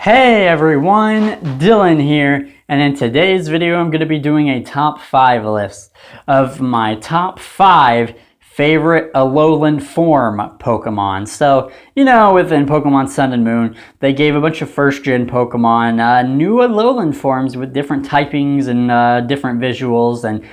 Hey everyone, Dylan here, and in today's video I'm going to be doing a top 5 list of my top 5 favorite Alolan form Pokemon. So, within Pokemon Sun and Moon, they gave a bunch of first-gen Pokemon new Alolan forms with different typings and different visuals, and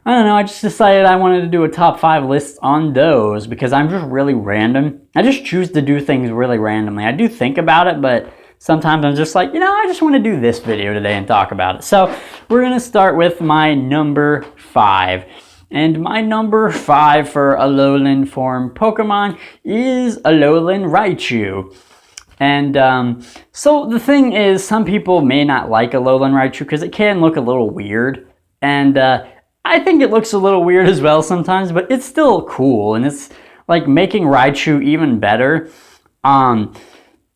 I don't know, I just decided I wanted to do a top 5 list on those because I'm just really random. I just choose to do things really randomly. I do think about it, but sometimes I'm just like, I just want to do this video today and talk about it. So we're going to start with my number 5. And my number 5 for Alolan form Pokemon is Alolan Raichu. And so the thing is, some people may not like Alolan Raichu because it can look a little weird. And I think it looks a little weird as well sometimes, but it's still cool. And it's like making Raichu even better.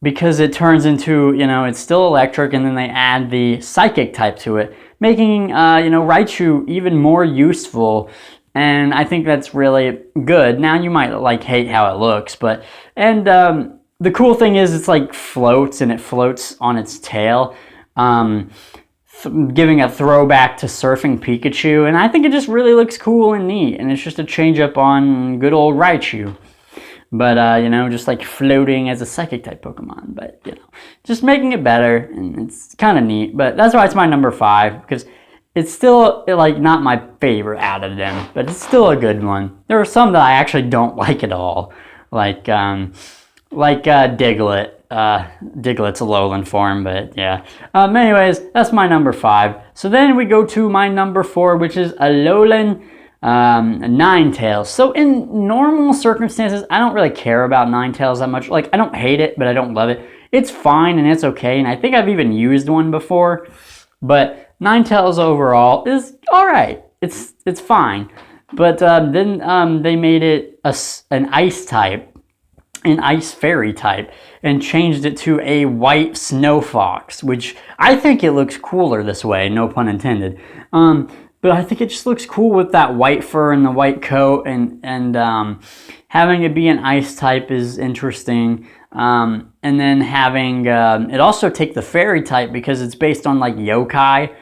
Because it turns into, it's still electric, and then they add the psychic type to it, making, Raichu even more useful, and I think that's really good. Now, you might, hate how it looks, but, the cool thing is it's, floats, and it floats on its tail, giving a throwback to Surfing Pikachu, and I think it just really looks cool and neat, and it's just a change up on good old Raichu. But, just floating as a psychic type Pokemon. But, just making it better, and it's kind of neat. But that's why it's my number 5, because it's still, not my favorite out of them. But it's still a good one. There are some that I actually don't like at all. Like Diglett. Diglett's Alolan form, but yeah. Anyways, that's my number 5. So then we go to my number 4, which is Alolan Ninetales. So in normal circumstances, I don't really care about Ninetales that much. I don't hate it, but I don't love it. It's fine and it's okay, and I think I've even used one before. But Ninetales overall is alright. It's fine. But then they made it an ice type, an ice fairy type, and changed it to a white snow fox, which I think it looks cooler this way, no pun intended. But I think it just looks cool with that white fur and the white coat, and having it be an ice type is interesting. And then having it also take the fairy type because it's based on yokai.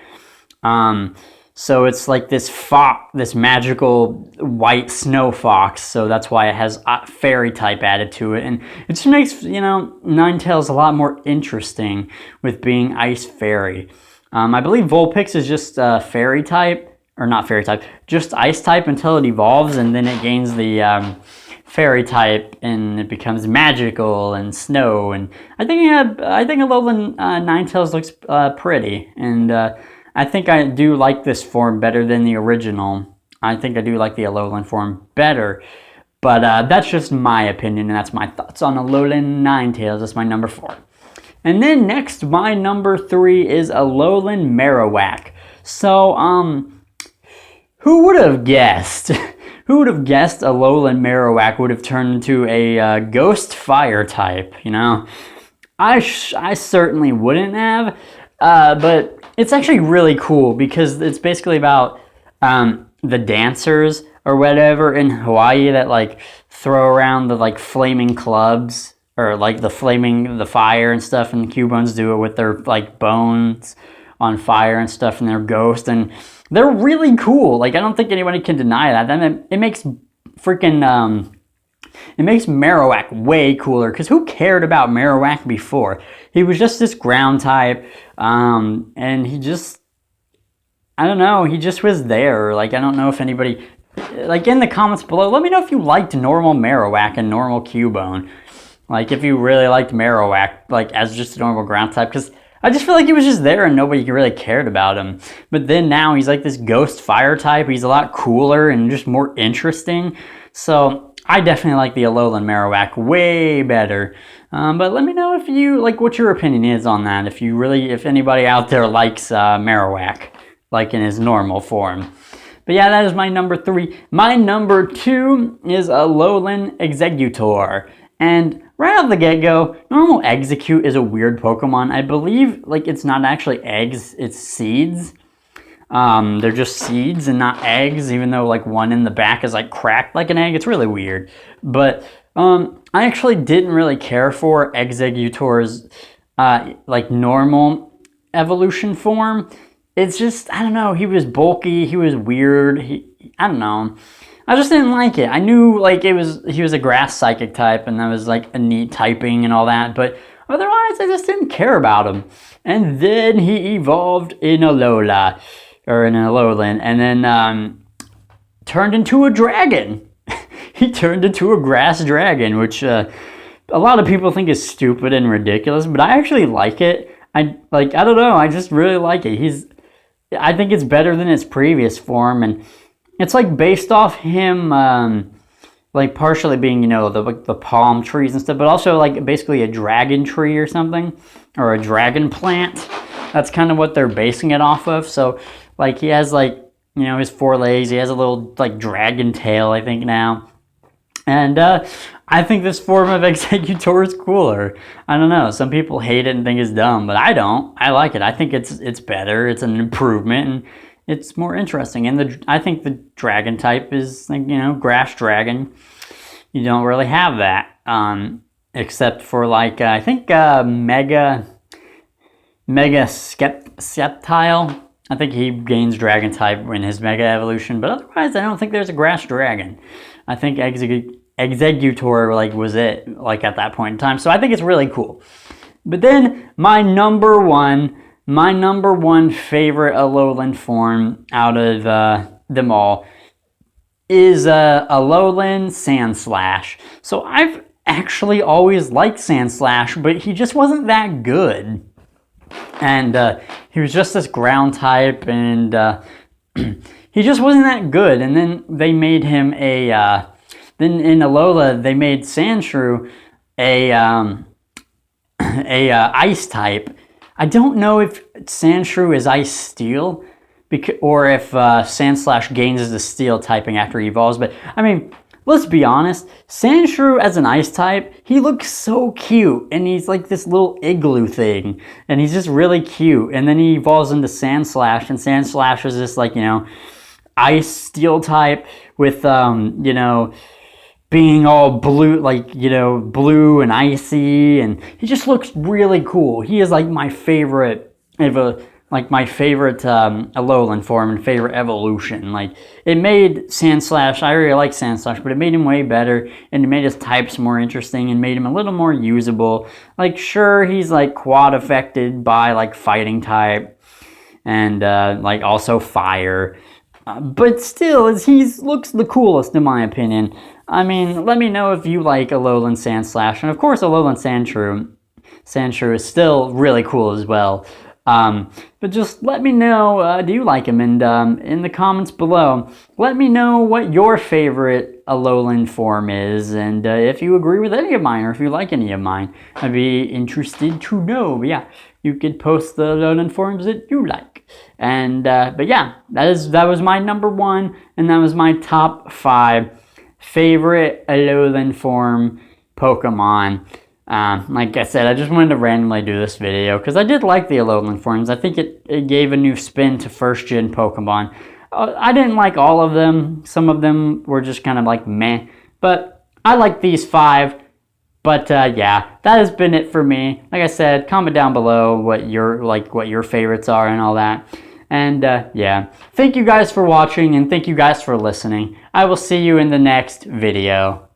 So it's this magical white snow fox. So that's why it has fairy type added to it, and it just makes Ninetales a lot more interesting with being ice fairy. I believe Vulpix is just fairy type. Or not fairy type, just ice type until it evolves, and then it gains the fairy type, and it becomes magical and snow. And I think Alolan Ninetales looks pretty, and I think I do like this form better than the original. I think I do like the Alolan form better, but that's just my opinion, and that's my thoughts on Alolan Ninetales. That's my number 4. And then next, my number 3 is Alolan Marowak. So, who would have guessed? Who would have guessed Alolan Marowak would have turned into a ghost fire type, I certainly wouldn't have, but it's actually really cool because it's basically about the dancers or whatever in Hawaii that throw around the flaming clubs, or the fire and stuff, and the Cubans do it with their bones on fire and stuff, and they're ghosts, and they're really cool. I don't think anybody can deny that. Then it makes freaking it makes Marowak way cooler, because who cared about Marowak before? He was just this ground type, and he just, I don't know, he just was there. I don't know if anybody, in the comments below, let me know if you liked normal Marowak and normal Cubone. If you really liked Marowak, as just a normal ground type, because I just feel like he was just there and nobody really cared about him. But then now he's this ghost fire type. He's a lot cooler and just more interesting. So I definitely like the Alolan Marowak way better. But let me know if you what your opinion is on that. If anybody out there likes Marowak, in his normal form. But yeah, that is my number 3. My number 2 is Alolan Exeggutor. And right off the get-go, normal Execute is a weird Pokemon. I believe, it's not actually eggs, it's seeds. They're just seeds and not eggs, even though, one in the back is, cracked like an egg. It's really weird. But I actually didn't really care for Exeggutor's like normal evolution form, it's just, I don't know, he was bulky, he was weird, I don't know. I just didn't like it. I knew like he was a grass psychic type and that was like a neat typing and all that, but otherwise I just didn't care about him. And then he evolved in Alola, or in Alolan, and then turned into a dragon. He turned into a grass dragon, which a lot of people think is stupid and ridiculous, but I actually like it. I don't know, I just really like it. I think it's better than its previous form, and it's like based off him, like partially being, you know, the palm trees and stuff, but also like basically a dragon tree or something, or a dragon plant. That's kind of what they're basing it off of. So like he has like, you know, his 4 legs, he has a little like dragon tail, I think now. And I think this form of Exeggutor is cooler. I don't know, some people hate it and think it's dumb, but I don't. I like it. I think it's better, it's an improvement, and it's more interesting. And I think the dragon type is, like, you know, grass dragon. You don't really have that, except for like, I think Mega Sceptile. I think he gains dragon type in his Mega Evolution, but otherwise I don't think there's a grass dragon. I think Exeggutor like was it like at that point in time. So I think it's really cool. But then my number one favorite Alolan form out of them all is Alolan Sandslash. So I've actually always liked Sandslash, but he just wasn't that good. And he was just this ground type, and he just wasn't that good. And then they made him then in Alola they made Sandshrew a ice type. I don't know if Sandshrew is Ice Steel, or if Sandslash gains the Steel typing after he evolves. But I mean, let's be honest, Sandshrew as an ice type, he looks so cute, and he's like this little igloo thing, and he's just really cute. And then he evolves into Sandslash, and Sandslash is this, like, you know, ice steel type with you know, being all blue, like, you know, blue and icy, and he just looks really cool. He is like my favorite Alolan form and favorite evolution. Like, it made Sandslash, I really like Sandslash, but it made him way better, and it made his types more interesting and made him a little more usable. Like, sure, he's like quad affected by like fighting type and like also fire, but still, he looks the coolest in my opinion. I mean, let me know if you like Alolan Sandslash, and of course Alolan Sandshrew is still really cool as well. But just let me know, do you like him? And in the comments below, let me know what your favorite Alolan form is, and if you agree with any of mine, or if you like any of mine. I'd be interested to know. But yeah, you could post the Alolan forms that you like. And but yeah, that was my number 1, and that was my top 5 favorite Alolan form Pokemon. Like I said, I just wanted to randomly do this video because I did like the Alolan forms. I think it gave a new spin to first gen Pokemon. I didn't like all of them. Some of them were just kind of like meh, but I like these 5. But yeah, that has been it for me. Like I said, comment down below what your favorites are and all that. And yeah, thank you guys for watching, and thank you guys for listening. I will see you in the next video.